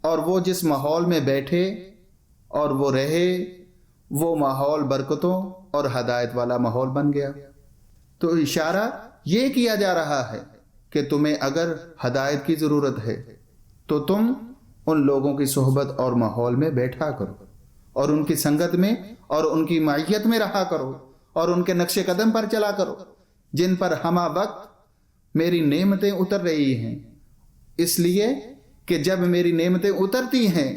اور وہ جس ماحول میں بیٹھے اور وہ رہے وہ ماحول برکتوں اور ہدایت والا ماحول بن گیا۔ تو اشارہ یہ کیا جا رہا ہے کہ تمہیں اگر ہدایت کی ضرورت ہے تو تم ان لوگوں کی صحبت اور ماحول میں بیٹھا کرو، اور ان کی سنگت میں اور ان کی معیت میں رہا کرو، اور ان کے نقش قدم پر چلا کرو جن پر ہمہ وقت میری نعمتیں اتر رہی ہیں، اس لیے کہ جب میری نعمتیں اترتی ہیں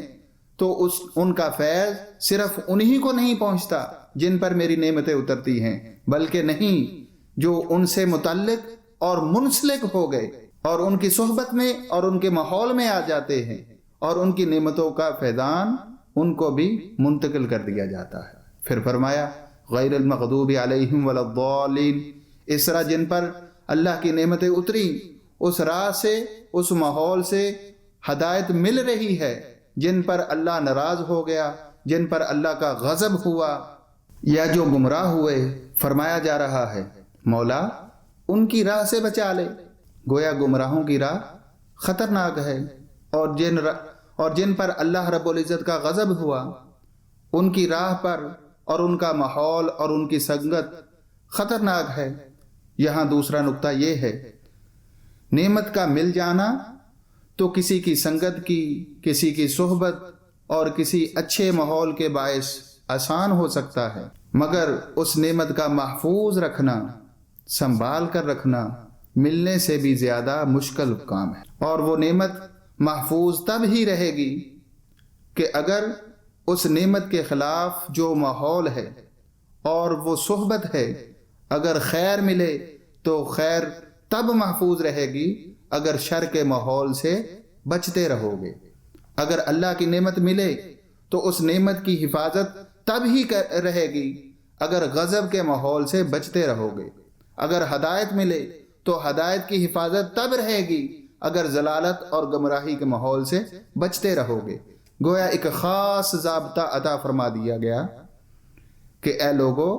تو ان کا فیض صرف انہی کو نہیں پہنچتا جن پر میری نعمتیں اترتی ہیں، بلکہ نہیں جو ان سے متعلق اور منسلک ہو گئے اور ان کی صحبت میں اور ان کے ماحول میں آ جاتے ہیں، اور ان کی نعمتوں کا فیضان ان کو بھی منتقل کر دیا جاتا ہے۔ پھر فرمایا غیر المغضوب علیہم ولا الضالین، اس طرح جن پر اللہ کی نعمتیں اتری اس راہ سے، اس ماحول سے ہدایت مل رہی ہے، جن پر اللہ ناراض ہو گیا، جن پر اللہ کا غضب ہوا، یا جو گمراہ ہوئے، فرمایا جا رہا ہے مولا ان کی راہ سے بچا لے۔ گویا گمراہوں کی راہ خطرناک ہے، اور جن پر اللہ رب العزت کا غضب ہوا ان کی راہ پر اور ان کا ماحول اور ان کی سنگت خطرناک ہے۔ یہاں دوسرا نقطہ یہ ہے، نعمت کا مل جانا تو کسی کی سنگت کی، کسی کی صحبت اور کسی اچھے ماحول کے باعث آسان ہو سکتا ہے، مگر اس نعمت کا محفوظ رکھنا، سنبھال کر رکھنا ملنے سے بھی زیادہ مشکل کام ہے۔ اور وہ نعمت محفوظ تب ہی رہے گی کہ اگر اس نعمت کے خلاف جو ماحول ہے اور وہ صحبت ہے، اگر خیر ملے تو خیر تب محفوظ رہے گی اگر شر کے ماحول سے بچتے رہو گے۔ اگر اللہ کی نعمت ملے تو اس نعمت کی حفاظت تب ہی رہے گی اگر غضب کے ماحول سے بچتے رہو گے۔ اگر ہدایت ملے تو ہدایت کی حفاظت تب رہے گی اگر ضلالت اور گمراہی کے ماحول سے بچتے رہو گے۔ گویا ایک خاص ضابطہ عطا فرما دیا گیا کہ اے لوگو،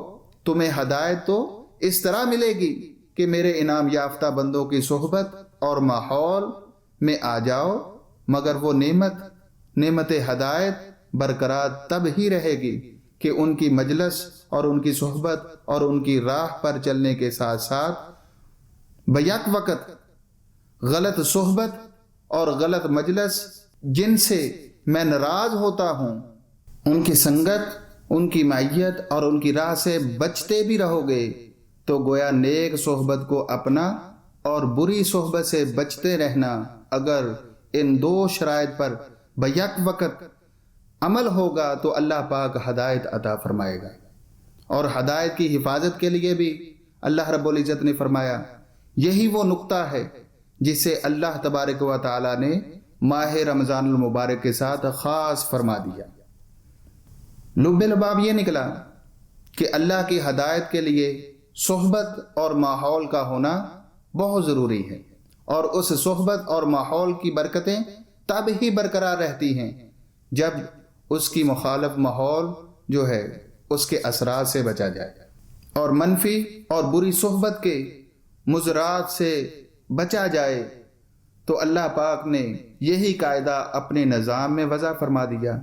تمہیں ہدایت تو اس طرح ملے گی کہ میرے انعام یافتہ بندوں کی صحبت اور ماحول میں آ جاؤ، مگر وہ نعمت ہدایت برقرار تب ہی رہے گی کہ ان کی مجلس اور ان کی صحبت اور ان کی راہ پر چلنے کے ساتھ ساتھ بیک وقت غلط صحبت اور غلط مجلس جن سے میں ناراض ہوتا ہوں ان کی سنگت، ان کی معیت اور ان کی راہ سے بچتے بھی رہو گے، تو گویا نیک صحبت کو اپنا اور بری صحبت سے بچتے رہنا اگر ان دو شرائط پر بیک وقت عمل ہوگا تو اللہ پاک ہدایت عطا فرمائے گا۔ اور ہدایت کی حفاظت کے لیے بھی اللہ رب العزت نے فرمایا یہی وہ نقطہ ہے جسے اللہ تبارک و تعالی نے ماہ رمضان المبارک کے ساتھ خاص فرما دیا۔ لب لباب یہ نکلا کہ اللہ کی ہدایت کے لیے صحبت اور ماحول کا ہونا بہت ضروری ہے، اور اس صحبت اور ماحول کی برکتیں تب ہی برقرار رہتی ہیں جب اس کی مخالف ماحول جو ہے اس کے اثرات سے بچا جائے، اور منفی اور بری صحبت کے مضرات سے بچا جائے۔ تو اللہ پاک نے یہی قاعدہ اپنے نظام میں وضع فرما دیا۔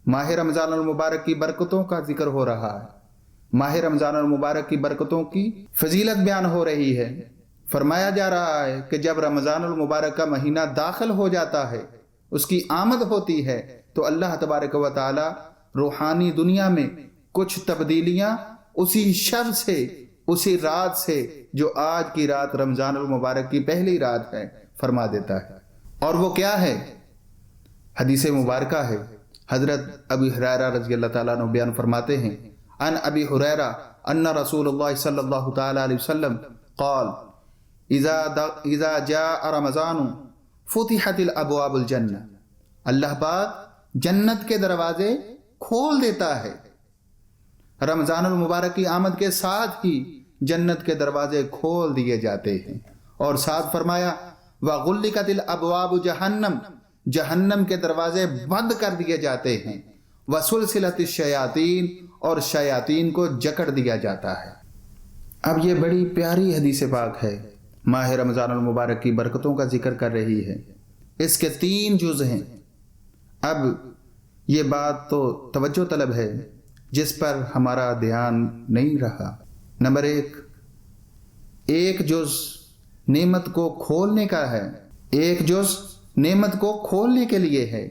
ماہ رمضان المبارک کی برکتوں کا ذکر ہو رہا ہے، ماہ رمضان المبارک کی برکتوں کی فضیلت بیان ہو رہی ہے۔ فرمایا جا رہا ہے کہ جب رمضان المبارک کا مہینہ داخل ہو جاتا ہے، اس کی آمد ہوتی ہے، تو اللہ تبارک و تعالی روحانی دنیا میں کچھ تبدیلیاں اسی شب سے، اسی رات سے جو آج کی رات رمضان المبارک کی پہلی رات ہے فرما دیتا ہے۔ اور وہ کیا ہے؟ حدیث مبارکہ ہے، حضرت ابی ہریرہ رضی اللہ تعالیٰ عنہ بیان فرماتے ہیں ان ابی ہریرہ ان رسول اللہ صلی اللہ تعالیٰ علیہ وسلم قال اذا جاء رمضان فتحت الابواب الجنہ، اللہ پاک جنت کے دروازے کھول دیتا ہے۔ رمضان المبارک کی آمد کے ساتھ ہی جنت کے دروازے کھول دیے جاتے ہیں، اور ساتھ فرمایا وغلقت الابواب جہنم، جہنم کے دروازے بند کر دیے جاتے ہیں، وسلسلت الشیاطین، اور شیاطین کو جکڑ دیا جاتا ہے۔ اب یہ بڑی پیاری حدیث پاک ہے، ماہ رمضان المبارک کی برکتوں کا ذکر کر رہی ہے۔ اس کے 3 جز ہیں۔ اب یہ بات تو توجہ طلب ہے جس پر ہمارا دھیان نہیں رہا۔ نمبر 1، ایک جز نعمت کو کھولنے کا ہے، ایک جز نعمت کو کھولنے کے لیے ہے،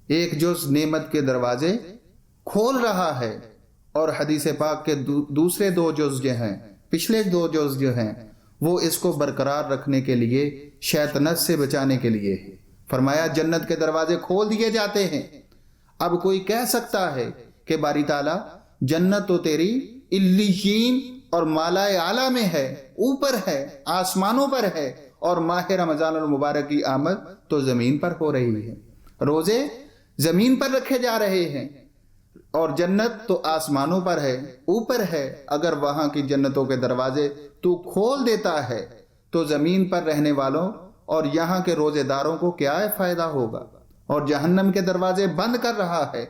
ایک جز نعمت کے دروازے کھول رہا ہے، اور حدیث پاک کے دوسرے 2 جز جو ہیں، پچھلے 2 جز جو ہیں، وہ اس کو برقرار رکھنے کے لیے، شیطنت سے بچانے کے لیے ہے۔ فرمایا جنت کے دروازے کھول دیے جاتے ہیں۔ اب کوئی کہہ سکتا ہے کہ باری تعالیٰ جنت تو تیری علیین اور مالائے اعلیٰ میں ہے، اوپر ہے، آسمانوں پر ہے، اور ماہ رمضان المبارک کی آمد تو زمین پر ہو رہی ہے، روزے زمین پر رکھے جا رہے ہیں، اور جنت تو آسمانوں پر ہے، اوپر ہے۔ اگر وہاں کی جنتوں کے دروازے تو کھول دیتا ہے تو زمین پر رہنے والوں اور یہاں کے روزے داروں کو کیا فائدہ ہوگا؟ اور جہنم کے دروازے بند کر رہا ہے،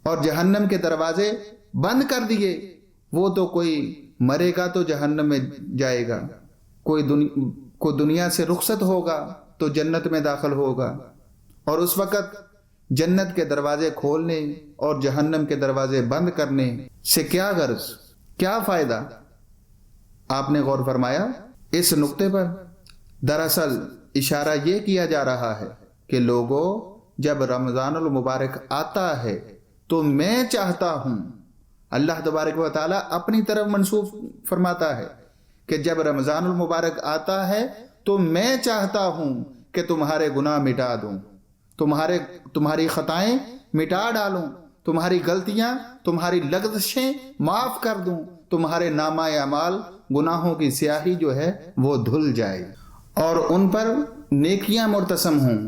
اور جہنم کے دروازے بند کر دیے، وہ تو کوئی مرے گا تو جہنم میں جائے گا، کوئی دنیا سے رخصت ہوگا تو جنت میں داخل ہوگا، اور اس وقت جنت کے دروازے کھولنے اور جہنم کے دروازے بند کرنے سے کیا غرض، کیا فائدہ؟ آپ نے غور فرمایا اس نقطے پر؟ دراصل اشارہ یہ کیا جا رہا ہے کہ لوگوں، جب رمضان المبارک آتا ہے تو میں چاہتا ہوں، اللہ تبارک و تعالیٰ اپنی طرف منسوب فرماتا ہے کہ جب رمضان المبارک آتا ہے تو میں چاہتا ہوں کہ تمہارے گناہ مٹا دوں، تمہاری خطائیں مٹا ڈالوں، تمہاری غلطیاں، تمہاری لغزشیں معاف کر دوں، تمہارے نامہ اعمال، گناہوں کی سیاہی جو ہے وہ دھل جائے، اور ان پر نیکیاں مرتسم ہوں،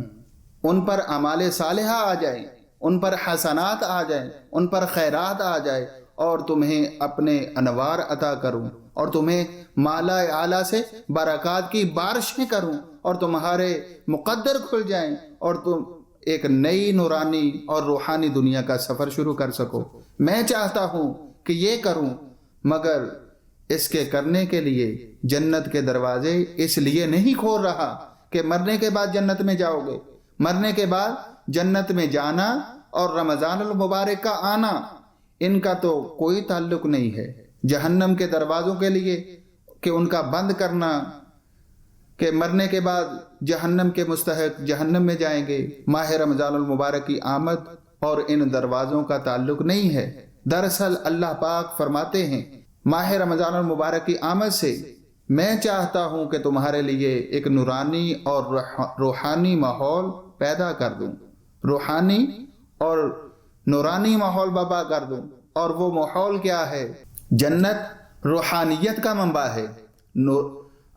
ان پر اعمال صالحہ آ جائیں، ان پر حسنات آ جائیں، ان پر خیرات آ جائے، اور تمہیں اپنے انوار عطا کروں، اور تمہیں مالا اعلیٰ سے برکات کی بارشیں کروں، اور تمہارے مقدر کھل جائیں، اور تم ایک نئی نورانی اور روحانی دنیا کا سفر شروع کر سکو۔ میں چاہتا ہوں کہ یہ کروں، مگر اس کے کرنے کے لیے جنت کے دروازے اس لیے نہیں کھول رہا کہ مرنے کے بعد جنت میں جاؤ گے، مرنے کے بعد جنت میں جانا اور رمضان المبارک کا آنا، ان کا تو کوئی تعلق نہیں ہے۔ جہنم کے دروازوں کے لیے کہ ان کا بند کرنا، کہ مرنے کے بعد جہنم کے مستحق جہنم میں جائیں گے، ماہ رمضان المبارک کی آمد اور ان دروازوں کا تعلق نہیں ہے۔ دراصل اللہ پاک فرماتے ہیں ماہ رمضان المبارک کی آمد سے میں چاہتا ہوں کہ تمہارے لیے ایک نورانی اور روحانی ماحول پیدا کر دوں، روحانی اور نورانی ماحول برپا کر دوں۔ اور وہ ماحول کیا ہے؟ جنت روحانیت کا منبع ہے،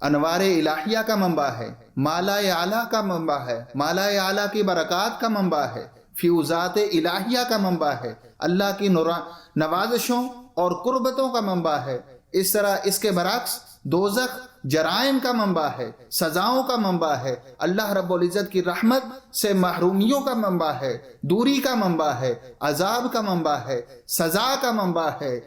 انوار الہیہ کا منبع ہے، مالا اعلیٰ کا منبع ہے، مالا اعلیٰ کی برکات کا منبع ہے، فیوزات الہیہ کا منبع ہے، اللہ کی نوازشوں اور قربتوں کا منبع ہے۔ اس طرح اس کے برعکس دوزخ جرائم کا منبع ہے، سزاؤں کا منبع ہے، اللہ رب العزت کی رحمت سے محرومیوں کا منبع ہے، دوری کا منبع ہے، عذاب کا منبع ہے، سزا کا منبع ہے،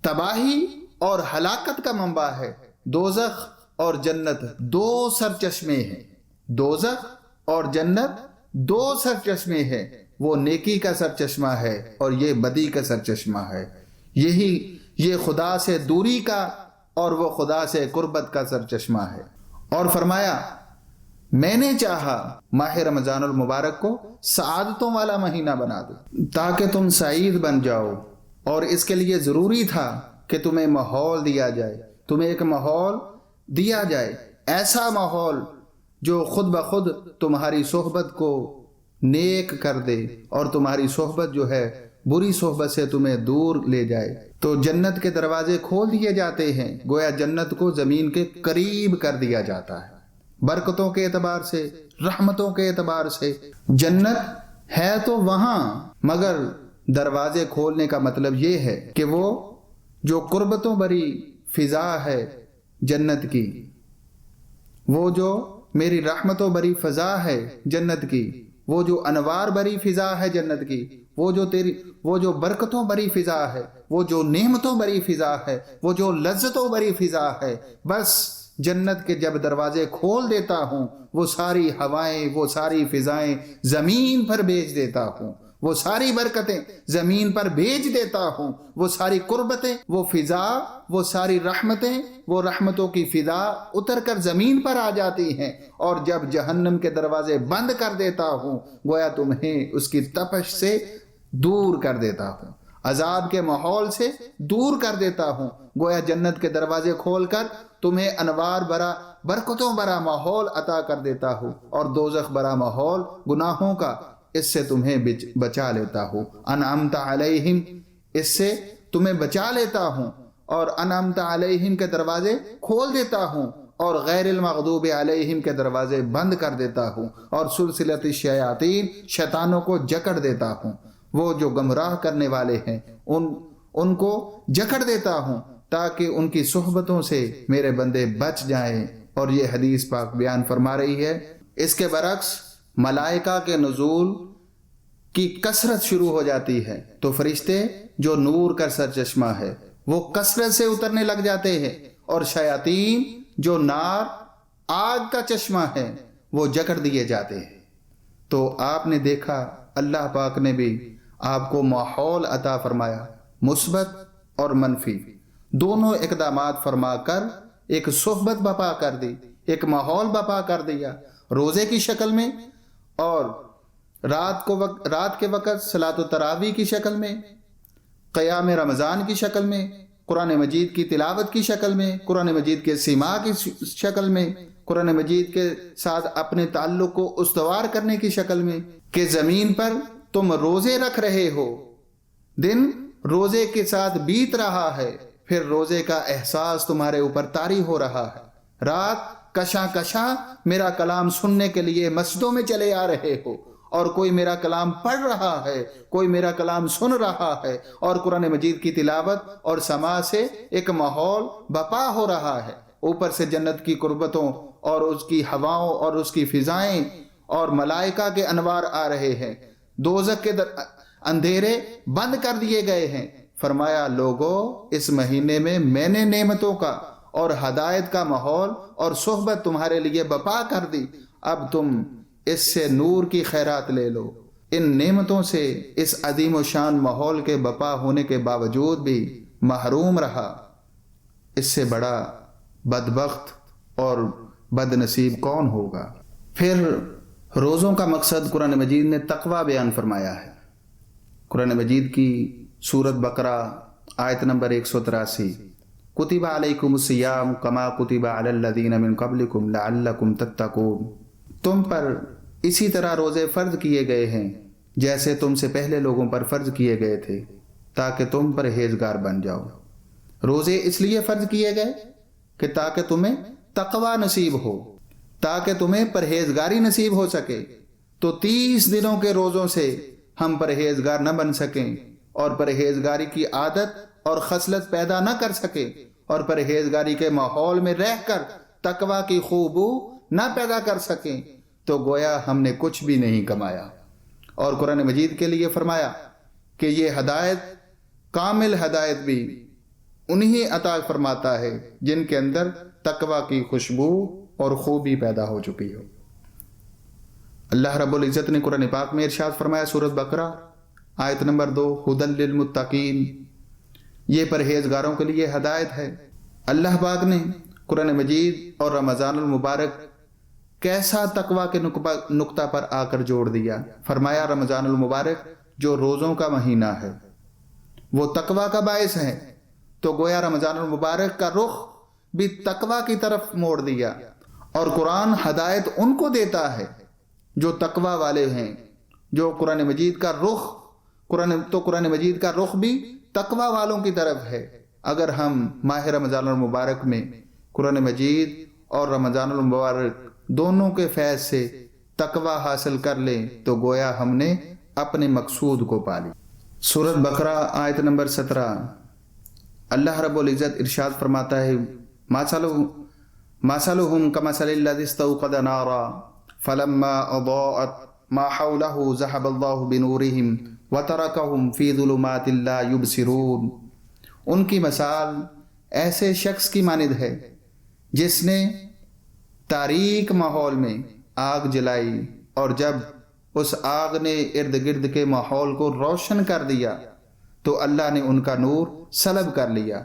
تباہی اور ہلاکت کا منبع ہے۔ دوزخ اور جنت 2 سرچشمے ہیں، دوزخ اور جنت 2 سرچشمے ہیں، وہ نیکی کا سرچشمہ ہے اور یہ بدی کا سرچشمہ ہے، یہ خدا سے دوری کا اور وہ خدا سے قربت کا سرچشمہ ہے۔ اور فرمایا میں نے چاہا ماہ رمضان المبارک کو سعادتوں والا مہینہ بنا دوں تاکہ تم سعید بن جاؤ، اور اس کے لیے ضروری تھا کہ تمہیں ماحول دیا جائے، تمہیں ایک ماحول دیا جائے، ایسا ماحول جو خود بخود تمہاری صحبت کو نیک کر دے اور تمہاری صحبت جو ہے بری صحبت سے تمہیں دور لے جائے۔ تو جنت کے دروازے کھول دیے جاتے ہیں، گویا جنت کو زمین کے قریب کر دیا جاتا ہے، برکتوں کے اعتبار سے، رحمتوں کے اعتبار سے۔ جنت ہے تو وہاں، مگر دروازے کھولنے کا مطلب یہ ہے کہ وہ جو قربتوں بری فضا ہے جنت کی، وہ جو میری رحمتوں بری فضا ہے جنت کی، وہ جو انوار بری فضا ہے جنت کی، وہ جو برکتوں بری فضا ہے، وہ جو نعمتوں بری فضا ہے، وہ جو لذتوں بری فضا ہے، بس جنت کے جب دروازے کھول دیتا ہوں وہ ساری ہوائیں، وہ ساری فضائیں زمین پر بھیج دیتا ہوں، وہ ساری برکتیں زمین پر بھیج دیتا ہوں، وہ ساری قربتیں، وہ فضا، وہ ساری رحمتیں، وہ رحمتوں کی فضا اتر کر زمین پر آ جاتی ہیں، اور جب جہنم کے دروازے بند کر دیتا ہوں گویا تمہیں اس کی تپش سے دور کر دیتا ہوں، عذاب کے ماحول سے دور کر دیتا ہوں، گویا جنت کے دروازے کھول کر تمہیں انوار برا، برکتوں برا ماحول عطا کر دیتا ہوں، اور دوزخ برا ماحول گناہوں کا، اس سے تمہیں بچا لیتا ہوں، انعمت علیہم، اس سے تمہیں بچا لیتا ہوں، اور انعمت علیہم کے دروازے کھول دیتا ہوں، اور غیر المغضوب علیہم کے دروازے بند کر دیتا ہوں، اور سلسلۃ الشیاطین، شیطانوں کو جکڑ دیتا ہوں، وہ جو گمراہ کرنے والے ہیں ان کو جکڑ دیتا ہوں تاکہ ان کی صحبتوں سے میرے بندے بچ جائیں۔ اور یہ حدیث پاک بیان فرما رہی ہے۔ اس کے برعکس ملائکہ کے نزول کی کثرت شروع ہو جاتی ہے تو فرشتے جو نور کا سرچشمہ ہے وہ کثرت سے اترنے لگ جاتے ہیں، اور شیاطین جو نار، آگ کا چشمہ ہے وہ جکڑ دیے جاتے ہیں۔ تو آپ نے دیکھا اللہ پاک نے بھی آپ کو ماحول عطا فرمایا، مثبت اور منفی دونوں اقدامات فرما کر ایک صحبت بپا کر دی، ایک ماحول بپا کر دیا، روزے کی شکل میں، اور رات کے وقت صلاۃ التراویح کی شکل میں، قیام رمضان کی شکل میں، قرآن مجید کی تلاوت کی شکل میں، قرآن مجید کے سماع کی شکل میں، قرآن مجید کے ساتھ اپنے تعلق کو استوار کرنے کی شکل میں، کہ زمین پر تم روزے رکھ رہے ہو، دن روزے کے ساتھ بیت رہا ہے، پھر روزے کا احساس تمہارے اوپر طاری ہو رہا ہے، رات کشاں کشاں میرا کلام سننے کے لیے مسجدوں میں چلے آ رہے ہو، اور کوئی میرا کلام پڑھ رہا ہے، کوئی میرا کلام سن رہا ہے، اور قرآن مجید کی تلاوت اور سماع سے ایک ماحول بپا ہو رہا ہے، اوپر سے جنت کی قربتوں اور اس کی ہواؤں اور اس کی فضائیں اور ملائکہ کے انوار آ رہے ہیں، دوزخ کے اندھیرے بند کر دیے گئے ہیں۔ فرمایا لوگو اس مہینے میں نے نعمتوں کا اور ہدایت کا ماحول اور صحبت تمہارے لیے بپا کر دی، اب تم اس سے نور کی خیرات لے لو۔ ان نعمتوں سے اس عظیم و شان ماحول کے بپا ہونے کے باوجود بھی محروم رہا، اس سے بڑا بدبخت اور بد نصیب کون ہوگا؟ پھر روزوں کا مقصد قرآن مجید نے تقوی بیان فرمایا ہے۔ قرآن مجید کی سورۃ بقرہ آیت نمبر 183، کتب علیکم الصیام کما کتب علی الذین من قبلکم لعلکم تتقون، تم پر اسی طرح روزے فرض کیے گئے ہیں جیسے تم سے پہلے لوگوں پر فرض کیے گئے تھے تاکہ تم پرہیزگار بن جاؤ۔ روزے اس لیے فرض کیے گئے کہ تاکہ تمہیں تقوی نصیب ہو، تاکہ تمہیں پرہیزگاری نصیب ہو سکے۔ تو 30 دنوں کے روزوں سے ہم پرہیزگار نہ بن سکیں اور پرہیزگاری کی عادت اور خصلت پیدا نہ کر سکیں اور پرہیزگاری کے ماحول میں رہ کر تقوی کی خوبو نہ پیدا کر سکیں تو گویا ہم نے کچھ بھی نہیں کمایا۔ اور قرآن مجید کے لیے فرمایا کہ یہ ہدایت، کامل ہدایت بھی انہی عطا فرماتا ہے جن کے اندر تقوی کی خوشبو اور خوبی پیدا ہو چکی ہو۔ اللہ رب العزت نے قرآن پاک میں ارشاد فرمایا، سورۃ بقرہ آیت نمبر 2، ھدی للمتقین، یہ پرہیزگاروں کے لیے ہدایت ہے۔ اللہ پاک نے قرآن مجید اور رمضان المبارک کیسا تقوی کے نقطہ پر آ کر جوڑ دیا۔ فرمایا رمضان المبارک جو روزوں کا مہینہ ہے وہ تقوی کا باعث ہے، تو گویا رمضان المبارک کا رخ بھی تقوی کی طرف موڑ دیا، اور قرآن ہدایت ان کو دیتا ہے جو تقوی والے ہیں، جو قرآن مجید کا رخ، قرآن مجید کا رخ بھی تقوی والوں کی طرف ہے۔ اگر ہم ماہ رمضان المبارک میں قرآن مجید اور رمضان المبارک دونوں کے فیض سے تقوی حاصل کر لیں تو گویا ہم نے اپنے مقصود کو پا لی۔ سورۃ بقرہ آیت نمبر 17، اللہ رب العزت ارشاد فرماتا ہے، مثلهم كمثل الذي استوقد نارا فلما اضاءت ما حوله ذهب الله بنورهم وتركهم في ظلمات لا يبصرون، ان کی مثال ایسے شخص کی مانند ہے جس نے تاریک ماحول میں آگ جلائی اور جب اس آگ نے ارد گرد کے ماحول کو روشن کر دیا تو اللہ نے ان کا نور سلب کر لیا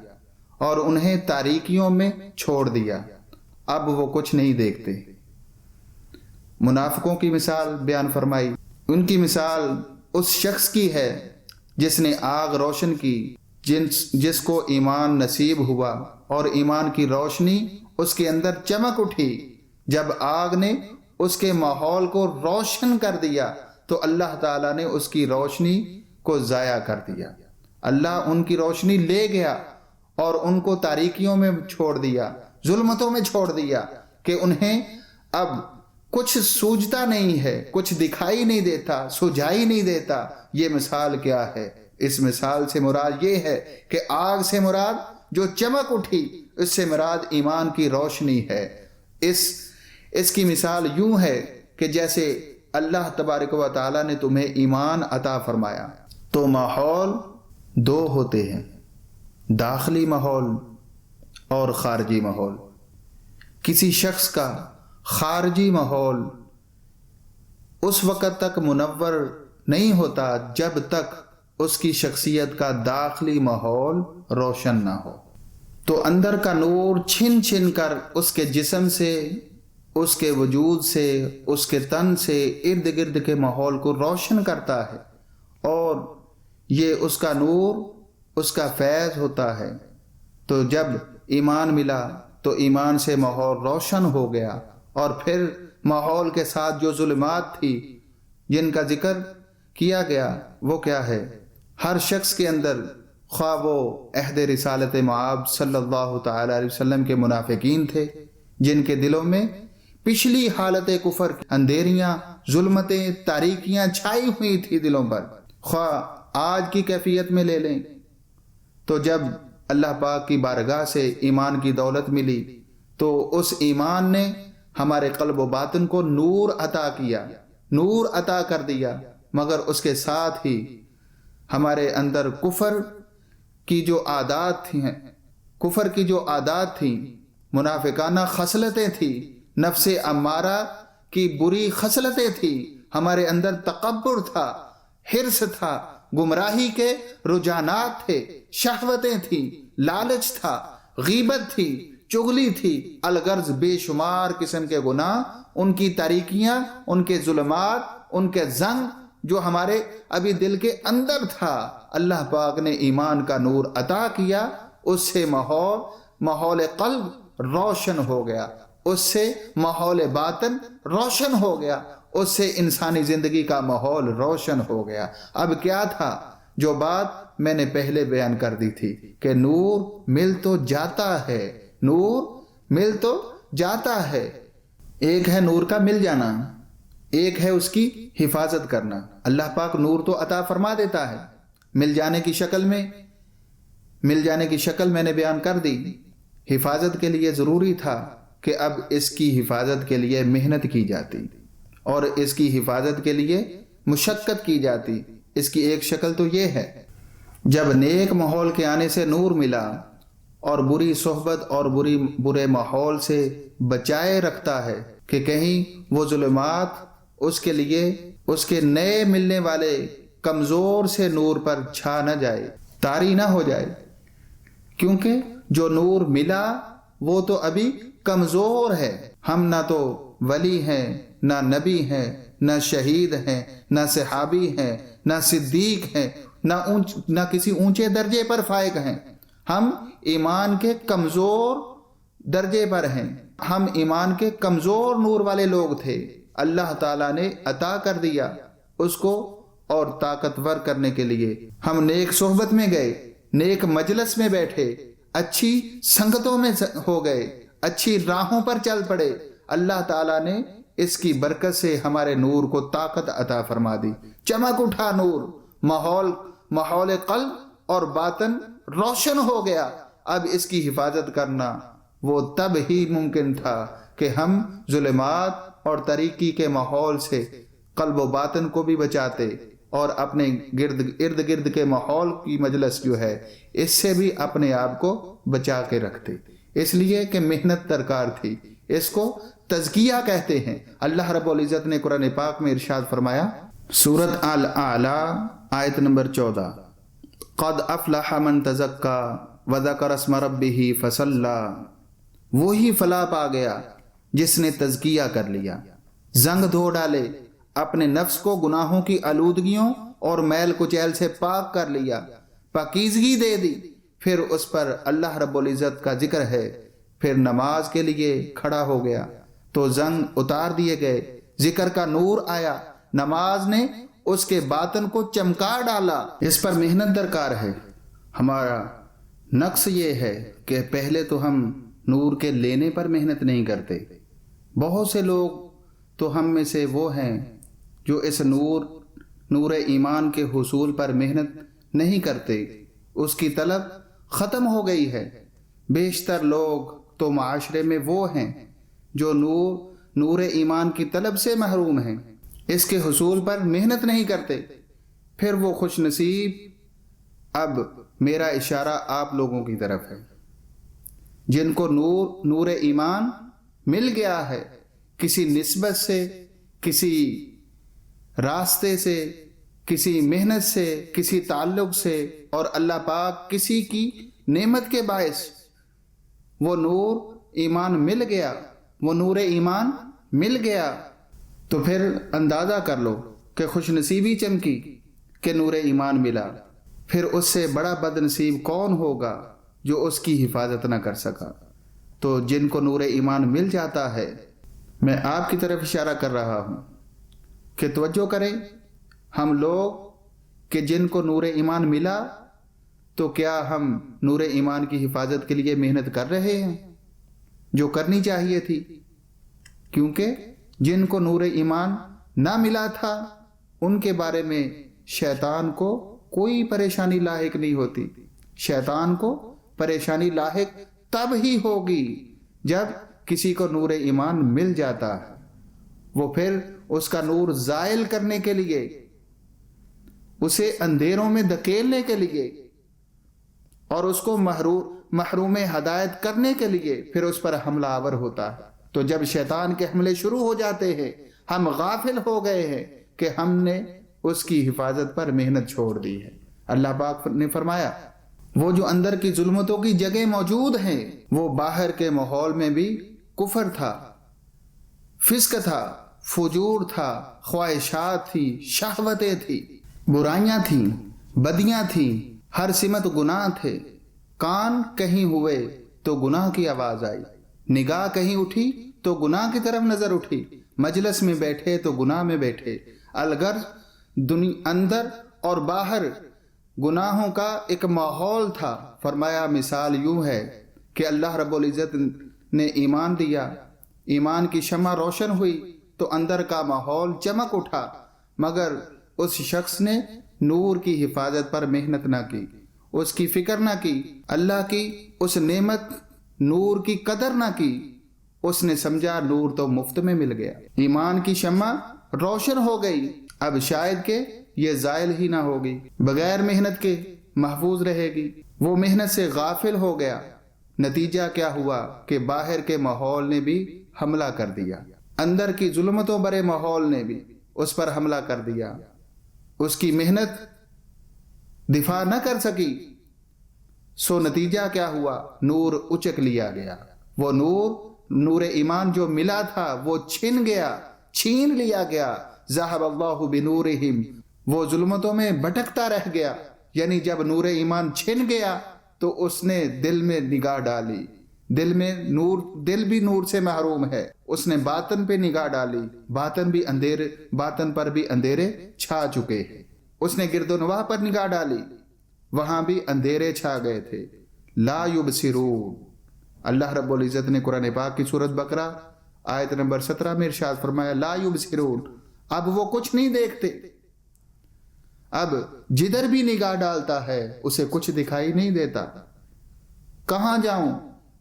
اور انہیں تاریکیوں میں چھوڑ دیا، اب وہ کچھ نہیں دیکھتے۔ منافقوں کی مثال بیان فرمائی، ان کی مثال اس شخص کی ہے جس نے آگ روشن کی، جس کو ایمان نصیب ہوا اور ایمان کی روشنی اس کے اندر چمک اٹھی۔ جب آگ نے اس کے ماحول کو روشن کر دیا تو اللہ تعالیٰ نے اس کی روشنی کو ضائع کر دیا، اللہ ان کی روشنی لے گیا اور ان کو تاریکیوں میں چھوڑ دیا، ظلمتوں میں چھوڑ دیا کہ انہیں اب کچھ سوجتا نہیں ہے، کچھ دکھائی نہیں دیتا، سجائی نہیں دیتا۔ یہ مثال کیا ہے؟ اس مثال سے مراد یہ ہے کہ آگ سے مراد جو چمک اٹھی، اس سے مراد ایمان کی روشنی ہے۔ اس کی مثال یوں ہے کہ جیسے اللہ تبارک و تعالیٰ نے تمہیں ایمان عطا فرمایا تو ماحول دو ہوتے ہیں، داخلی ماحول اور خارجی ماحول۔ کسی شخص کا خارجی ماحول اس وقت تک منور نہیں ہوتا جب تک اس کی شخصیت کا داخلی ماحول روشن نہ ہو۔ تو اندر کا نور چھن چھن کر اس کے جسم سے، اس کے وجود سے، اس کے تن سے ارد گرد کے ماحول کو روشن کرتا ہے، اور یہ اس کا نور، اس کا فیض ہوتا ہے۔ تو جب ایمان ملا تو ایمان سے ماحول روشن ہو گیا، اور پھر ماحول کے ساتھ جو ظلمات تھی جن کا ذکر کیا گیا وہ کیا ہے؟ ہر شخص کے اندر، خواہ وہ عہد رسالت مآب صلی اللہ تعالی علیہ وسلم کے منافقین تھے جن کے دلوں میں پچھلی حالت کفر اندھیریاں، ظلمتیں، تاریکیاں چھائی ہوئی تھی دلوں پر، خواہ آج کی کیفیت میں لے لیں تو جب اللہ پاک کی بارگاہ سے ایمان کی دولت ملی تو اس ایمان نے ہمارے قلب و باطن کو نور عطا کیا، نور عطا کر دیا، مگر اس کے ساتھ ہی ہمارے اندر کفر کی جو عادات تھیں، منافقانہ خصلتیں تھیں، نفس امارہ کی بری خصلتیں تھیں، ہمارے اندر تکبر تھا، حرص تھا، گمراہی کے رجحانات تھے، شہوتیں تھیں، لالچ تھا، غیبت تھی، چغلی تھی، الغرض بے شمار قسم کے گناہ، ان کی تاریکیاں، ان کے ظلمات، ان کے زنگ جو ہمارے ابھی دل کے اندر تھا، اللہ پاک نے ایمان کا نور عطا کیا، اس سے ماحول قلب روشن ہو گیا، اس سے ماحول باطن روشن ہو گیا، اس سے انسانی زندگی کا ماحول روشن ہو گیا۔ اب کیا تھا؟ جو بات میں نے پہلے بیان کر دی تھی کہ نور مل تو جاتا ہے، نور مل تو جاتا ہے۔ ایک ہے نور کا مل جانا، ایک ہے اس کی حفاظت کرنا۔ اللہ پاک نور تو عطا فرما دیتا ہے، مل جانے کی شکل میں نے بیان کر دی۔ حفاظت کے لیے ضروری تھا کہ اب اس کی حفاظت کے لیے محنت کی جاتی اور اس کی حفاظت کے لیے مشقت کی جاتی۔ اس کی ایک شکل تو یہ ہے، جب نیک ماحول کے آنے سے نور ملا اور بری صحبت اور برے ماحول سے بچائے رکھتا ہے کہ کہیں وہ ظلمات اس کے لیے اس کے نئے ملنے والے کمزور سے نور پر چھا نہ جائے، طاری نہ ہو جائے، کیونکہ جو نور ملا وہ تو ابھی کمزور ہے۔ ہم نہ تو ولی ہیں، نہ نبی ہیں، نہ شہید ہیں، نہ صحابی ہیں، نہ صدیق ہیں، نہ کسی اونچے درجے پر فائق ہیں۔ ہم ایمان کے کمزور درجے پر ہیں، ہم ایمان کے کمزور نور والے لوگ تھے۔ اللہ تعالیٰ نے عطا کر دیا اس کو، اور طاقتور کرنے کے لیے ہم نیک صحبت میں گئے، نیک مجلس میں بیٹھے، اچھی سنگتوں میں ہو گئے، اچھی راہوں پر چل پڑے۔ اللہ تعالیٰ نے اس کی برکت سے ہمارے نور کو طاقت عطا فرما دی، چمک اٹھا نور، ماحول قلب اور باطن روشن ہو گیا۔ اب اس کی حفاظت کرنا وہ تب ہی ممکن تھا کہ ہم ظلمات اور تاریکی کے ماحول سے قلب و باطن کو بھی بچاتے اور اپنے ارد گرد کے ماحول کی مجلس جو ہے اس سے بھی اپنے آپ کو بچا کے رکھتے۔ اس لیے کہ محنت درکار تھی۔ اس کو تزکیہ کہتے ہیں۔ اللہ رب العزت نے قرآن پاک میں ارشاد فرمایا، سورۃ الاعلیٰ آیت نمبر 14، قد افلح من تزکا وذکر اسم ربہ فصلی، وہی فلاح پا گیا جس نے تزکیہ کر لیا، زنگ دھو ڈالے، اپنے نفس کو گناہوں کی آلودگیوں اور میل کچیل سے پاک کر لیا، پاکیزگی دے دی، پھر اس پر اللہ رب العزت کا ذکر ہے، پھر نماز کے لیے کھڑا ہو گیا تو زنگ اتار دیے گئے، ذکر کا نور آیا، نماز نے اس کے باطن کو چمکا ڈالا۔ اس پر محنت درکار ہے۔ ہمارا نقص یہ ہے کہ پہلے تو ہم نور کے لینے پر محنت نہیں کرتے۔ بہت سے لوگ تو ہم میں سے وہ ہیں جو اس نور ایمان کے حصول پر محنت نہیں کرتے، اس کی طلب ختم ہو گئی ہے۔ بیشتر لوگ تو معاشرے میں وہ ہیں جو نور ایمان کی طلب سے محروم ہیں، اس کے حصول پر محنت نہیں کرتے، پھر وہ خوش نصیب۔ اب میرا اشارہ آپ لوگوں کی طرف ہے جن کو نور ایمان مل گیا ہے، کسی نسبت سے، کسی راستے سے، کسی محنت سے، کسی تعلق سے، اور اللہ پاک کسی کی نعمت کے باعث وہ نور ایمان مل گیا، وہ نور ایمان مل گیا، تو پھر اندازہ کر لو کہ خوش نصیبی چمکی کہ نور ایمان ملا۔ پھر اس سے بڑا بد نصیب کون ہوگا جو اس کی حفاظت نہ کر سکا۔ تو جن کو نور ایمان مل جاتا ہے، میں آپ کی طرف اشارہ کر رہا ہوں کہ توجہ کریں، ہم لوگ کہ جن کو نور ایمان ملا، تو کیا ہم نور ایمان کی حفاظت کے لیے محنت کر رہے ہیں جو کرنی چاہیے تھی؟ کیونکہ جن کو نور ایمان نہ ملا تھا ان کے بارے میں شیطان کو کوئی پریشانی لاحق نہیں ہوتی۔ شیطان کو پریشانی لاحق تب ہی ہوگی جب کسی کو نور ایمان مل جاتا ہے، وہ پھر اس کا نور زائل کرنے کے لیے، اسے اندھیروں میں دھکیلنے کے لیے اور اس کو محروم ہدایت کرنے کے لیے پھر اس پر حملہ آور ہوتا ہے۔ تو جب شیطان کے حملے شروع ہو جاتے ہیں، ہم غافل ہو گئے ہیں کہ ہم نے اس کی حفاظت پر محنت چھوڑ دی ہے۔ اللہ پاک نے فرمایا، وہ جو اندر کی ظلمتوں کی جگہ موجود ہیں، وہ باہر کے ماحول میں بھی کفر تھا، فسق تھا، فجور تھا، خواہشات تھی، شہوتیں تھی، برائیاں تھیں، بدیاں تھیں، ہر سمت گناہ تھے۔ کان کہیں ہوئے تو گناہ کی آواز آئی، نگاہ کہیں اٹھی تو گناہ کی طرف نظر اٹھی، مجلس میں بیٹھے تو گناہ میں بیٹھے، الغرض اندر اور باہر گناہوں کا ایک ماحول تھا۔ فرمایا مثال یوں ہے کہ اللہ رب العزت نے ایمان دیا، ایمان کی شمع روشن ہوئی تو اندر کا ماحول چمک اٹھا، مگر اس شخص نے نور کی حفاظت پر محنت نہ کی، اس کی فکر نہ کی، اللہ کی اس نعمت نور کی قدر نہ کی، اس نے سمجھا نور تو مفت میں مل گیا، ایمان کی شمع روشن ہو گئی، اب شاید کہ یہ زائل ہی نہ ہوگی، بغیر محنت کے محفوظ رہے گی۔ وہ محنت سے غافل ہو گیا، نتیجہ کیا ہوا کہ باہر کے ماحول نے بھی حملہ کر دیا، اندر کی ظلمتوں برے ماحول نے بھی اس پر حملہ کر دیا، اس کی محنت دفاع نہ کر سکی، سو نتیجہ کیا ہوا؟ نور اچک لیا گیا، وہ نور ایمان جو ملا تھا وہ چھین لیا گیا، ذہب اللہ بنورہم، وہ ظلمتوں میں بھٹکتا رہ گیا۔ یعنی جب نور ایمان چھن گیا تو اس نے دل میں نگاہ ڈالی، دل بھی نور سے محروم ہے، اس نے باطن پہ نگاہ ڈالی، باطن پر بھی اندھیرے چھا چکے ہیں، اس نے گرد و نواح پر نگاہ ڈالی، وہاں بھی اندھیرے چھا گئے تھے۔ لا یبصرون، اللہ رب العزت نے قرآن پاک کی سورۃ بقرہ آیت نمبر 17 میں ارشاد فرمایا، لا یبصرون، اب وہ کچھ نہیں دیکھتے، اب جدھر بھی نگاہ ڈالتا ہے اسے کچھ دکھائی نہیں دیتا۔ کہاں جاؤں؟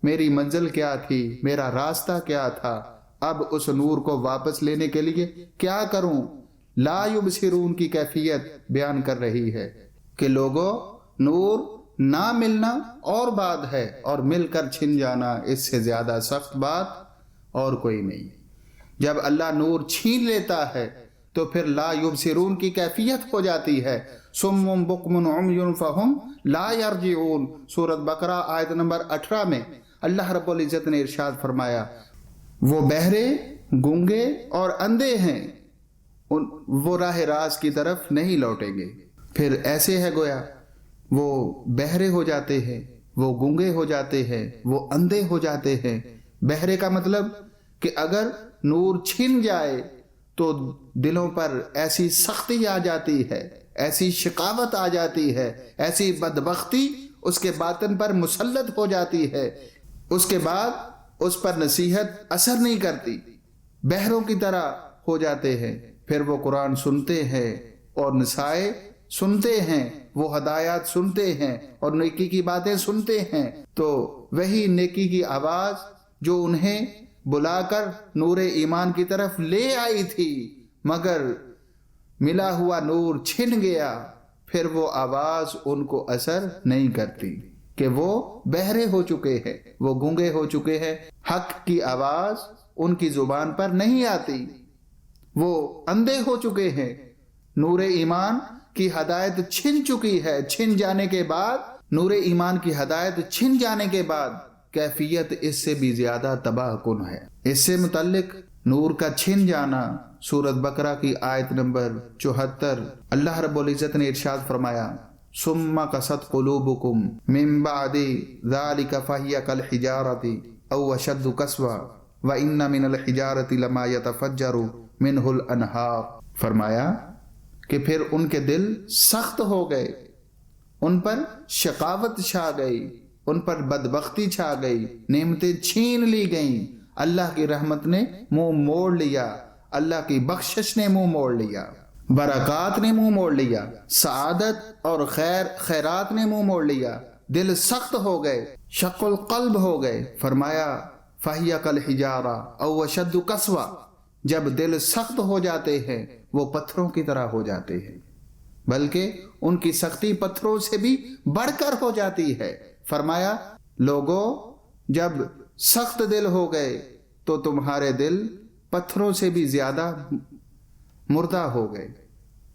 میری منزل کیا تھی؟ میرا راستہ کیا تھا؟ اب اس نور کو واپس لینے کے لیے کیا کروں؟ لا یبصرون کی کیفیت بیان کر رہی ہے کہ لوگوں، نور نہ ملنا اور بات ہے، اور مل کر چھن جانا اس سے زیادہ سخت بات اور کوئی نہیں۔ جب اللہ نور چھین لیتا ہے تو پھر لا یبصرون کی کیفیت ہو جاتی ہے، صم بکم عمی فہم لا یرجعون۔ سورۃ بقرہ آیت نمبر 18 میں اللہ رب العزت نے ارشاد فرمایا وہ بہرے، گونگے اور اندھے ہیں، وہ راہ راست کی طرف نہیں لوٹیں گے۔ پھر ایسے ہے گویا وہ بہرے ہو جاتے ہیں، وہ گونگے ہو جاتے ہیں، وہ اندھے ہو جاتے ہیں۔ بہرے کا مطلب کہ اگر نور چھن جائے تو دلوں پر ایسی سختی آ جاتی ہے، ایسی شقاوت آ جاتی ہے، ایسی بدبختی اس کے باطن پر مسلط ہو جاتی ہے، اس کے بعد اس پر نصیحت اثر نہیں کرتی، بہروں کی طرح ہو جاتے ہیں۔ پھر وہ قرآن سنتے ہیں اور نصائح سنتے ہیں، وہ ہدایات سنتے ہیں اور نیکی کی باتیں سنتے ہیں، تو وہی نیکی کی آواز جو انہیں بلا کر نور ایمان کی طرف لے آئی تھی، مگر ملا ہوا نور چھن گیا، پھر وہ آواز ان کو اثر نہیں کرتی کہ وہ بہرے ہو چکے ہیں، وہ گونگے ہو چکے ہیں، حق کی آواز ان کی زبان پر نہیں آتی، وہ اندھے ہو چکے ہیں، نور ایمان کی ہدایت چھن چکی ہے۔ چھن جانے کے بعد، نور ایمان کی ہدایت چھن جانے کے بعد کیفیت اس سے بھی زیادہ تباہ کن ہے۔ اس سے متعلق نور کا چھن جانا سورۃ بقرہ کی آیت نمبر 74 اللہ رب العزت نے ارشاد فرمایا ثم قست قلوبکم من بعد ذلک فہی کالحجارۃ او اشد قسوۃ وان من الحجارۃ لما یتفجر منہ الانہار۔ فرمایا کہ پھر ان کے دل سخت ہو گئے، ان پر شقاوت چھا گئی، ان پر بدبختی چھا گئی، نعمتیں چھین لی گئیں، اللہ کی رحمت نے منہ موڑ لیا، اللہ کی بخشش نے منہ موڑ لیا، برکات نے منہ موڑ لیا، سعادت اور خیرات نے منہ موڑ لیا، دل سخت ہو گئے، شق القلب ہو گئے۔ فرمایا فہی کالحجارہ او اشد قسوۃ، جب دل سخت ہو جاتے ہیں وہ پتھروں کی طرح ہو جاتے ہیں، بلکہ ان کی سختی پتھروں سے بھی بڑھ کر ہو جاتی ہے۔ فرمایا لوگوں جب سخت دل ہو گئے تو تمہارے دل پتھروں سے بھی زیادہ مردہ ہو گئے،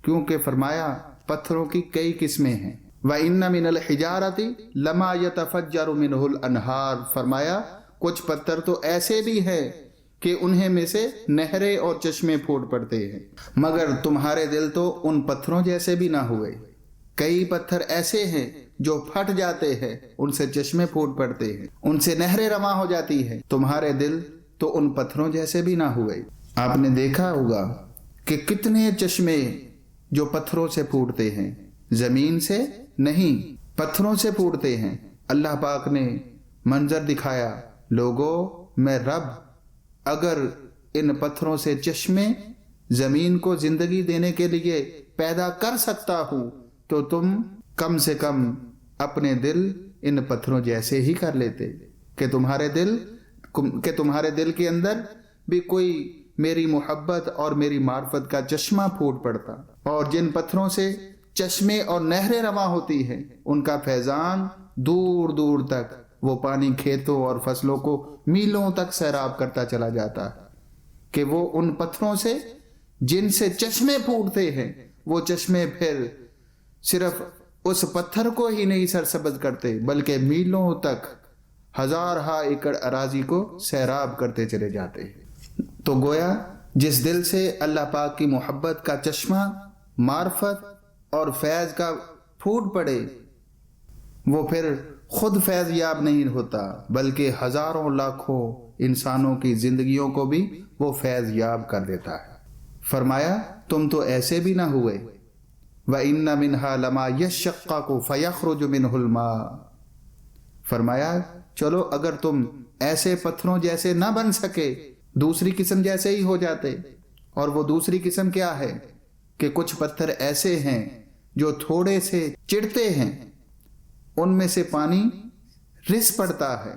کیونکہ فرمایا پتھروں کی کئی قسمیں ہیں۔ وَإِنَّ مِنَ الْحِجَارَةِ لَمَا يَتَفَجَّرُ مِنْهُ الْأَنْهَارُ، فرمایا کچھ پتھر تو ایسے بھی ہیں کہ انہیں میں سے نہریں اور چشمے پھوٹ پڑتے ہیں، مگر تمہارے دل تو ان پتھروں جیسے بھی نہ ہوئے۔ کئی پتھر ایسے ہیں جو پھٹ جاتے ہیں، ان سے چشمے پھوٹ پڑتے ہیں، ان سے نہریں رواں ہو جاتی ہیں، تمہارے دل تو ان پتھروں جیسے بھی نہ ہوئے۔ آپ نے دیکھا ہوگا کہ کتنے چشمے جو پتھروں سے پھوٹتے ہیں، زمین سے نہیں، پتھروں سے پھوٹتے ہیں۔ اللہ پاک نے منظر دکھایا، لوگوں میں رب اگر ان پتھروں سے چشمے زمین کو زندگی دینے کے لیے پیدا کر سکتا ہوں تو تم کم سے کم اپنے دل ان پتھروں جیسے ہی کر لیتے، کہ تمہارے دل کے اندر بھی کوئی میری محبت اور میری معرفت کا چشمہ پھوٹ پڑتا، اور جن پتھروں سے چشمے اور نہریں رواں ہوتی ہیں ان کا فیضان دور دور تک، وہ پانی کھیتوں اور فصلوں کو میلوں تک سیراب کرتا چلا جاتا ہے، کہ وہ ان پتھروں سے جن سے چشمے پھوٹتے ہیں وہ چشمے پھر صرف اس پتھر کو ہی نہیں سرسبز کرتے بلکہ میلوں تک ہزارہا ایکڑ اراضی کو سیراب کرتے چلے جاتے ہیں۔ تو گویا جس دل سے اللہ پاک کی محبت کا چشمہ، معرفت اور فیض کا پھوٹ پڑے، وہ پھر خود فیض یاب نہیں ہوتا بلکہ ہزاروں لاکھوں انسانوں کی زندگیوں کو بھی وہ فیض یاب کر دیتا ہے۔ فرمایا تم تو ایسے بھی نہ ہوئے، وَإِنَّ مِنْهَا لَمَا يَشَّقَّقُ فَيَخْرُجُ مِنْهُ الْمَاءُ، فرمایا چلو اگر تم ایسے پتھروں جیسے نہ بن سکے، دوسری قسم جیسے ہی ہو جاتے، اور وہ دوسری قسم کیا ہے کہ کچھ پتھر ایسے ہیں جو تھوڑے سے چڑھتے ہیں، ان میں سے پانی رس پڑتا ہے،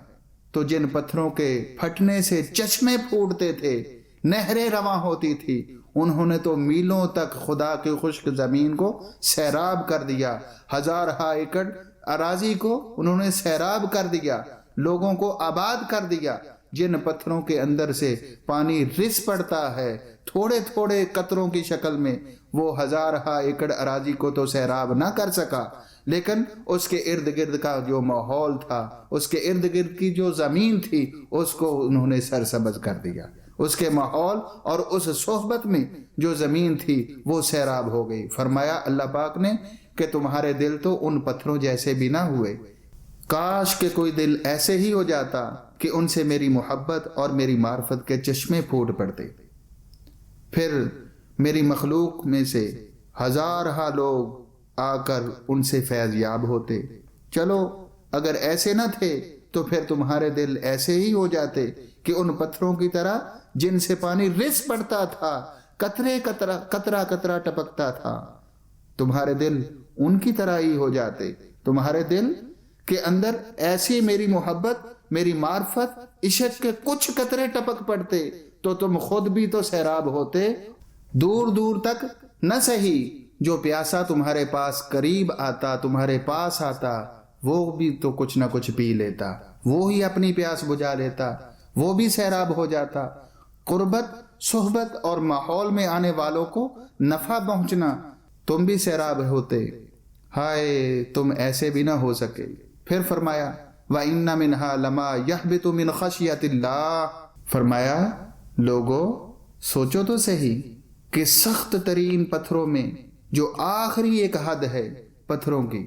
تو جن پتھروں کے پھٹنے سے چشمے پھوٹتے تھے، نہریں رواں ہوتی تھی، انہوں نے تو میلوں تک خدا کی خشک زمین کو سیراب کر دیا، ہزارہا ایکڑ اراضی کو انہوں نے سیراب کر دیا، لوگوں کو آباد کر دیا۔ جن پتھروں کے اندر سے پانی رس پڑتا ہے تھوڑے تھوڑے قطروں کی شکل میں، وہ ہزارہا ایکڑ اراضی کو تو سیراب نہ کر سکا، لیکن اس کے ارد گرد کا جو ماحول تھا، اس کے ارد گرد کی جو زمین تھی، اس کو انہوں نے سرسبز کر دیا۔ اس کے ماحول اور اس صحبت میں جو زمین تھی وہ سیراب ہو گئی۔ فرمایا اللہ پاک نے کہ تمہارے دل تو ان پتھروں جیسے بھی نہ ہوئے، کاش کہ کوئی دل ایسے ہی ہو جاتا کہ ان سے میری محبت اور میری معرفت کے چشمے پھوٹ پڑتے، پھر میری مخلوق میں سے ہزارہا لوگ آ کر ان سے فیض یاب ہوتے۔ چلو اگر ایسے نہ تھے تو پھر تمہارے دل ایسے ہی ہو جاتے کہ ان پتھروں کی طرح جن سے پانی رس پڑتا تھا، قطرے قطرہ قطرہ ٹپکتا تھا، تمہارے دل ان کی طرح ہی ہو جاتے۔ تمہارے دل کے اندر ایسی میری محبت، میری معرفت، عشق کے کچھ قطرے ٹپک پڑتے تو تم خود بھی تو سیراب ہوتے، دور دور تک نہ سہی، جو پیاسا تمہارے پاس قریب آتا، تمہارے پاس آتا، وہ بھی تو کچھ نہ کچھ پی لیتا، وہ ہی اپنی پیاس بجھا لیتا، وہ بھی سیراب ہو جاتا۔ قربت، صحبت اور ماحول میں آنے والوں کو نفع پہنچنا، تم بھی سیراب ہوتے۔ ہائے تم ایسے بھی نہ ہو سکے۔ پھر فرمایا وَإِنَّ مِنْهَا لَمَا يَهْبِطُ مِنْ خَشْيَةِ اللَّهِ، فرمایا لوگو سوچو تو صحیح کہ سخت ترین پتھروں میں جو آخری ایک حد ہے پتھروں کی،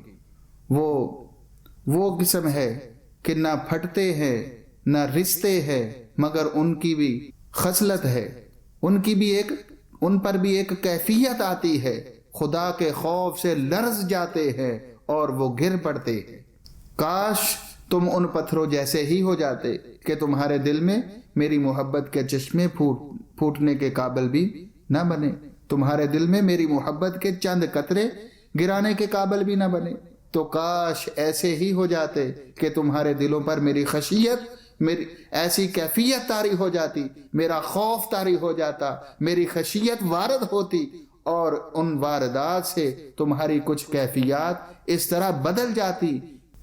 وہ قسم ہے کہ نہ پھٹتے ہیں نہ رستے ہیں، مگر ان کی بھی خصلت ہے، ان پر بھی ایک کیفیت آتی ہے، خدا کے خوف سے لرز جاتے ہیں اور وہ گر پڑتے ہیں۔ کاش تم ان پتھروں جیسے ہی ہو جاتے کہ تمہارے دل میں میری محبت کے چشمے پھوٹنے کے قابل بھی نہ بنے، تمہارے دل میں میری محبت کے چند قطرے گرانے کے قابل بھی نہ بنے۔ تو کاش ایسے ہی ہو جاتے کہ تمہارے دلوں پر میری خشیت، میری ایسی کیفیت طاری ہو جاتی، میرا خوف طاری ہو جاتا، میری خشیت وارد ہوتی، اور ان واردات سے تمہاری کچھ کیفیات اس طرح بدل جاتی،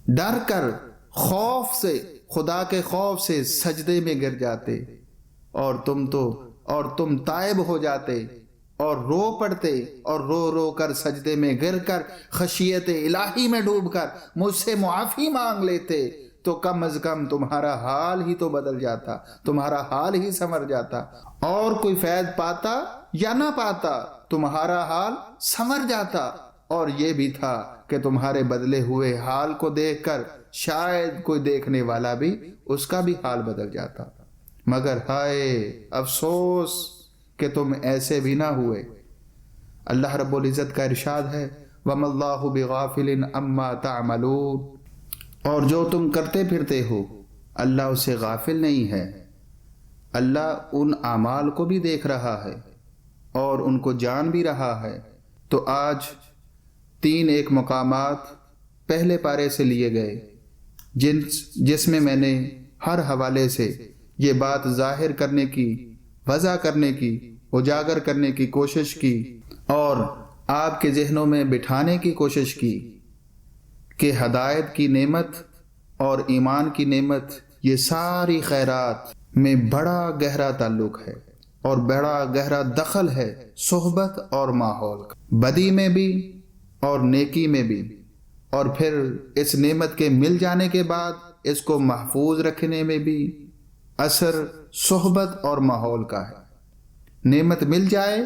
ڈر کر، خوف سے، خدا کے خوف سے سجدے میں گر جاتے، اور تم تائب ہو جاتے اور رو پڑتے، اور رو رو کر سجدے میں گر کر خشیت الہی میں ڈوب کر مجھ سے معافی مانگ لیتے، تو کم از کم تمہارا حال ہی تو بدل جاتا، تمہارا حال ہی سنور جاتا۔ اور کوئی فیض پاتا یا نہ پاتا، تمہارا حال سنور جاتا۔ اور یہ بھی تھا کہ تمہارے بدلے ہوئے حال کو دیکھ کر شاید کوئی دیکھنے والا بھی اس کا بھی حال بدل جاتا، مگر ہائے افسوس کہ تم ایسے بھی نہ ہوئے۔ اللہ رب العزت کا ارشاد ہے وَمَا اللَّهُ بِغَافِلٍ عَمَّا تَعْمَلُونَ، اور جو تم کرتے پھرتے ہو اللہ اسے غافل نہیں ہے، اللہ ان اعمال کو بھی دیکھ رہا ہے اور ان کو جان بھی رہا ہے۔ تو آج 3 مقامات پہلے پارے سے لیے گئے جس میں میں نے ہر حوالے سے یہ بات ظاہر کرنے کی، وضع کرنے کی، اجاگر کرنے کی کوشش کی اور آپ کے ذہنوں میں بٹھانے کی کوشش کی کہ ہدایت کی نعمت اور ایمان کی نعمت، یہ ساری خیرات میں بڑا گہرا تعلق ہے اور بڑا گہرا دخل ہے صحبت اور ماحول کا، بدی میں بھی اور نیکی میں بھی، اور پھر اس نعمت کے مل جانے کے بعد اس کو محفوظ رکھنے میں بھی اثر صحبت اور ماحول کا ہے۔ نعمت مل جائے،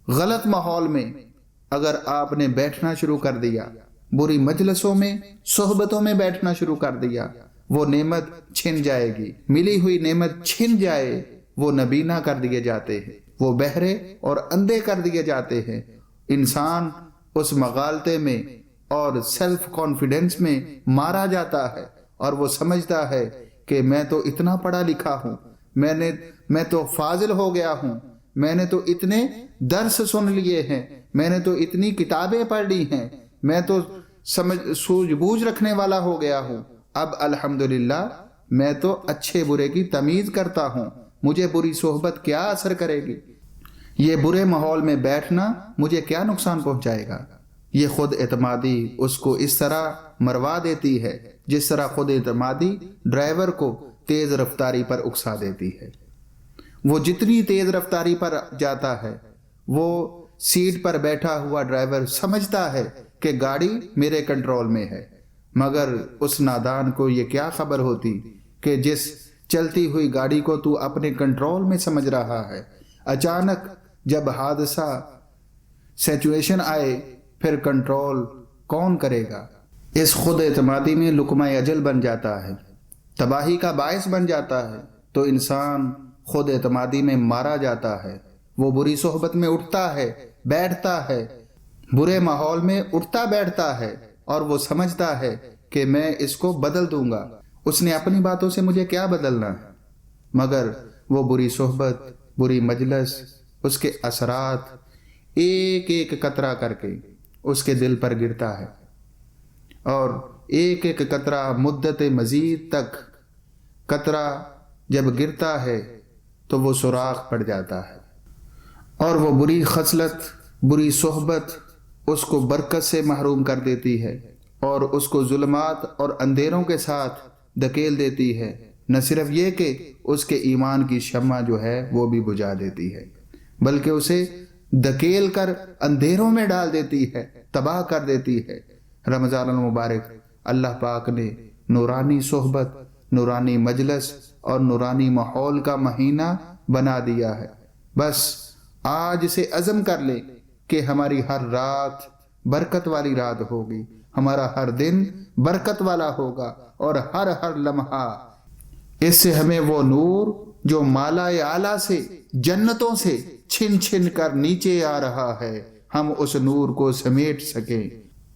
غلط ماحول میں اگر آپ نے بیٹھنا شروع کر دیا، بری مجلسوں میں، صحبتوں میں بیٹھنا شروع کر دیا، وہ نعمت چھن جائے گی، ملی ہوئی نعمت چھن جائے، وہ نبینا کر دیے جاتے ہیں، وہ بہرے اور اندھے کر دیے جاتے ہیں۔ انسان اس مغالطے میں اور سیلف کانفیڈنس میں مارا جاتا ہے اور وہ سمجھتا ہے کہ میں تو اتنا پڑھا لکھا ہوں، میں تو فاضل ہو گیا ہوں، میں نے تو اتنے درس سن لیے ہیں، میں نے تو اتنی کتابیں پڑھ لی ہیں، میں تو سوجھ بوجھ رکھنے والا ہو گیا ہوں، اب الحمدللہ میں تو اچھے برے کی تمیز کرتا ہوں، مجھے بری صحبت کیا اثر کرے گی۔ یہ برے ماحول میں بیٹھنا مجھے کیا نقصان پہنچائے گا؟ یہ خود اعتمادی اس کو اس طرح مروا دیتی ہے جس طرح خود اعتمادی ڈرائیور کو تیز رفتاری پر اکسا دیتی ہے۔ وہ جتنی تیز رفتاری پر جاتا ہے، وہ سیٹ پر بیٹھا ہوا ڈرائیور سمجھتا ہے کہ گاڑی میرے کنٹرول میں ہے، مگر اس نادان کو یہ کیا خبر ہوتی کہ جس چلتی ہوئی گاڑی کو تو اپنے کنٹرول میں سمجھ رہا ہے، اچانک جب حادثہ سچویشن آئے پھر کنٹرول کون کرے گا؟ اس خود اعتمادی میں لقمہ اجل بن جاتا ہے، تباہی کا باعث بن جاتا ہے۔ تو انسان خود اعتمادی میں مارا جاتا ہے، وہ بری صحبت میں اٹھتا ہے بیٹھتا ہے، برے ماحول میں اٹھتا بیٹھتا ہے اور وہ سمجھتا ہے کہ میں اس کو بدل دوں گا، اس نے اپنی باتوں سے مجھے کیا بدلنا ہے، مگر وہ بری صحبت، بری مجلس، اس کے اثرات ایک ایک قطرہ کر کے اس کے دل پر گرتا ہے، اور ایک ایک قطرہ مدت مزید تک قطرہ جب گرتا ہے تو وہ سوراخ پڑ جاتا ہے، اور وہ بری خصلت، بری صحبت اس کو برکت سے محروم کر دیتی ہے اور اس کو ظلمات اور اندھیروں کے ساتھ دھکیل دیتی ہے۔ نہ صرف یہ کہ اس کے ایمان کی شمع جو ہے وہ بھی بجھا دیتی ہے، بلکہ اسے دھکیل کر اندھیروں میں ڈال دیتی ہے، تباہ کر دیتی ہے۔ رمضان المبارک اللہ پاک نے نورانی صحبت، نورانی مجلس اور نورانی ماحول کا مہینہ بنا دیا ہے۔ بس آج سے عزم کر لیں کہ ہماری ہر رات برکت والی رات ہوگی، ہمارا ہر دن برکت والا ہوگا، اور ہر لمحہ اس سے ہمیں وہ نور جو مالا اعلیٰ سے، جنتوں سے چھن چھن کر نیچے آ رہا ہے، ہم اس نور کو سمیٹ سکیں،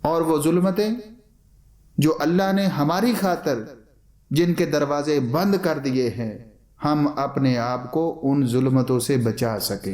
اور وہ ظلمتیں جو اللہ نے ہماری خاطر جن کے دروازے بند کر دیے ہیں، ہم اپنے آپ کو ان ظلمتوں سے بچا سکیں۔